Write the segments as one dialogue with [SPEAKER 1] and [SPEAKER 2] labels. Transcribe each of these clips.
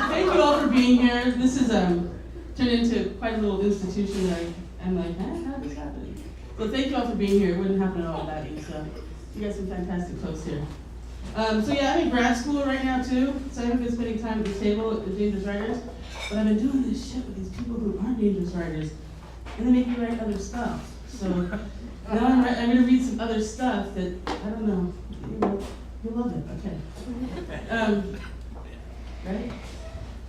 [SPEAKER 1] Thank you all for being here. This is turned into quite a little institution that I'm like, how did this happen? So thank you all for being here. It wouldn't happen at all without you. So you got some fantastic folks here. So yeah, I'm in grad school right now too. So I haven't been spending time at the table with dangerous writers, but I've been doing this shit with these people who aren't dangerous writers, and they make me write other stuff. So now I'm going to read some other stuff that I don't know. You'll love it. Okay. Ready?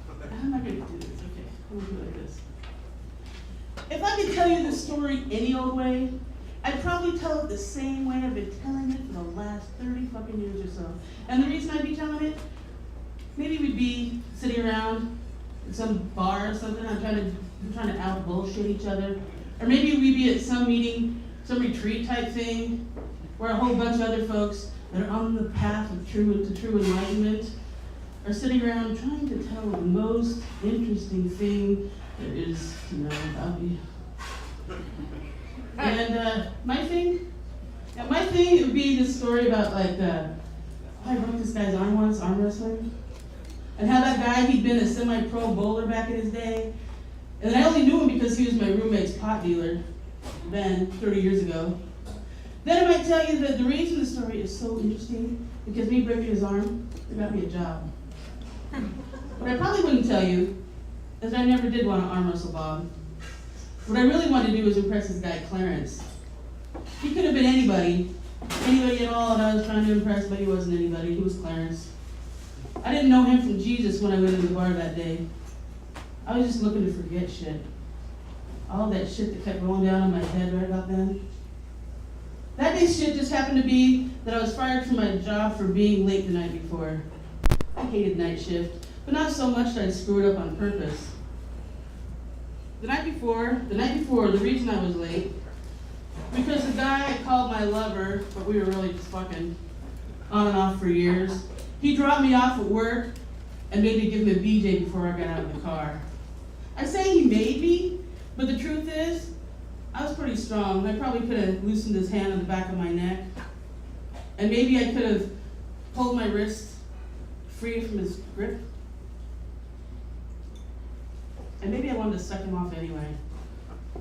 [SPEAKER 1] How am I going to do this? Okay, I'm going to do it like this. If I could tell you the story any old way, I'd probably tell it the same way I've been telling it for the last 30 fucking years or so. And the reason I'd be telling it, maybe we'd be sitting around in some bar or something, I'm trying to out bullshit each other. Or maybe we'd be at some meeting, some retreat type thing, where a whole bunch of other folks that are on the path of true enlightenment are sitting around trying to tell the most interesting thing there is to know about me. And my thing would be this story about I broke this guy's arm once, arm wrestling, and how that guy, he'd been a semi-pro bowler back in his day, and I only knew him because he was my roommate's pot dealer then, 30 years ago. Then I might tell you that the reason the story is so interesting, because me breaking his arm, it got me a job. What I probably wouldn't tell you is I never did want to arm wrestle Bob. What I really wanted to do was impress this guy, Clarence. He could have been anybody at all that I was trying to impress, but he wasn't anybody. He was Clarence. I didn't know him from Jesus when I went to the bar that day. I was just looking to forget shit. All that shit that kept rolling down on my head right about then. That day's shit just happened to be that I was fired from my job for being late the night before. I hated night shift, but not so much that I'd screw it up on purpose. The night before, the reason I was late, because the guy I called my lover, but we were really just fucking on and off for years, he dropped me off at work and made me give him a BJ before I got out of the car. I say he made me, but the truth is, I was pretty strong. I probably could have loosened his hand on the back of my neck, and maybe I could have pulled my wrist free from his grip. And maybe I wanted to suck him off anyway.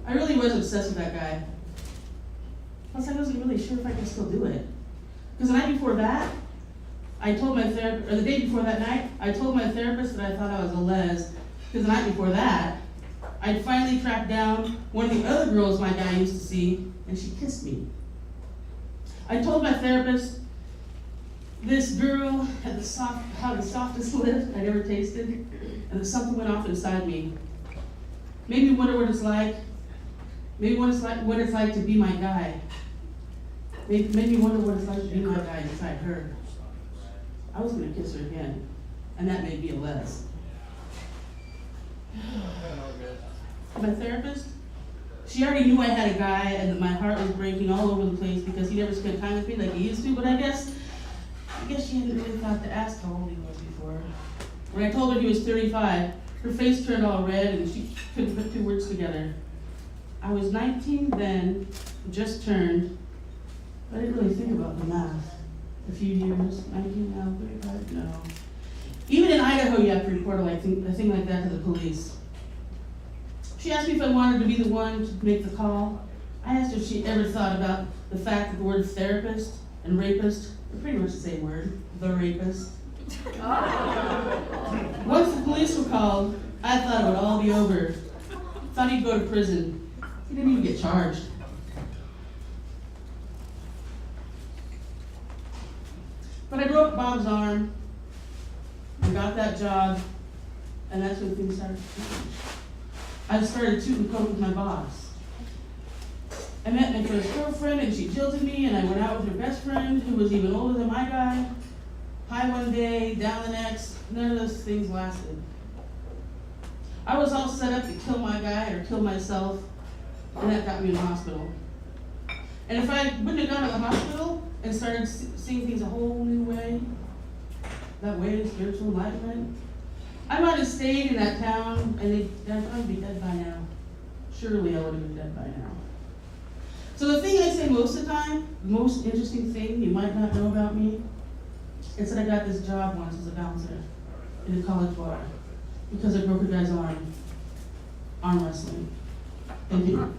[SPEAKER 1] I really was obsessed with that guy. Plus, I wasn't really sure if I could still do it. Because the night before that, the day before that night, I told my therapist that I thought I was a les. Because the night before that, I'd finally tracked down one of the other girls my guy used to see, and she kissed me. I told my therapist this girl had the softest lip I'd ever tasted, and that something went off inside me. Made me wonder what it's like. Maybe what it's like to be my guy. Made me wonder what it's like to be my guy inside her. I was gonna kiss her again, and that made me a les. My therapist, she already knew I had a guy and that my heart was breaking all over the place because he never spent time with me like he used to, but I guess she hadn't really thought to ask how old he was before. When I told her he was 35, her face turned all red and she couldn't put two words together. I was 19 then, just turned, but I didn't really think about the math. A few years, 19 now, 35, no. Even in Idaho, you have to report a thing like that to the police. She asked me if I wanted to be the one to make the call. I asked her if she ever thought about the fact that the word therapist and rapist are pretty much the same word, the rapist. Once the police were called, I thought it would all be over. Thought he'd go to prison. He didn't even get charged. But I broke Bob's arm, I got that job, and that's when things started to change. I started tooting coke with my boss. I met my first girlfriend and she jilted me, and I went out with her best friend who was even older than my guy. High one day, down the next, none of those things lasted. I was all set up to kill my guy or kill myself, and that got me in the hospital. And if I wouldn't have gone to the hospital and started seeing things a whole new way, that way of spiritual enlightenment, I might have stayed in that town and I'd be dead by now. Surely I would have been dead by now. So the thing I say most of the time, the most interesting thing you might not know about me, is that I got this job once as a bouncer in a college bar because I broke a guy's arm wrestling. Thank you.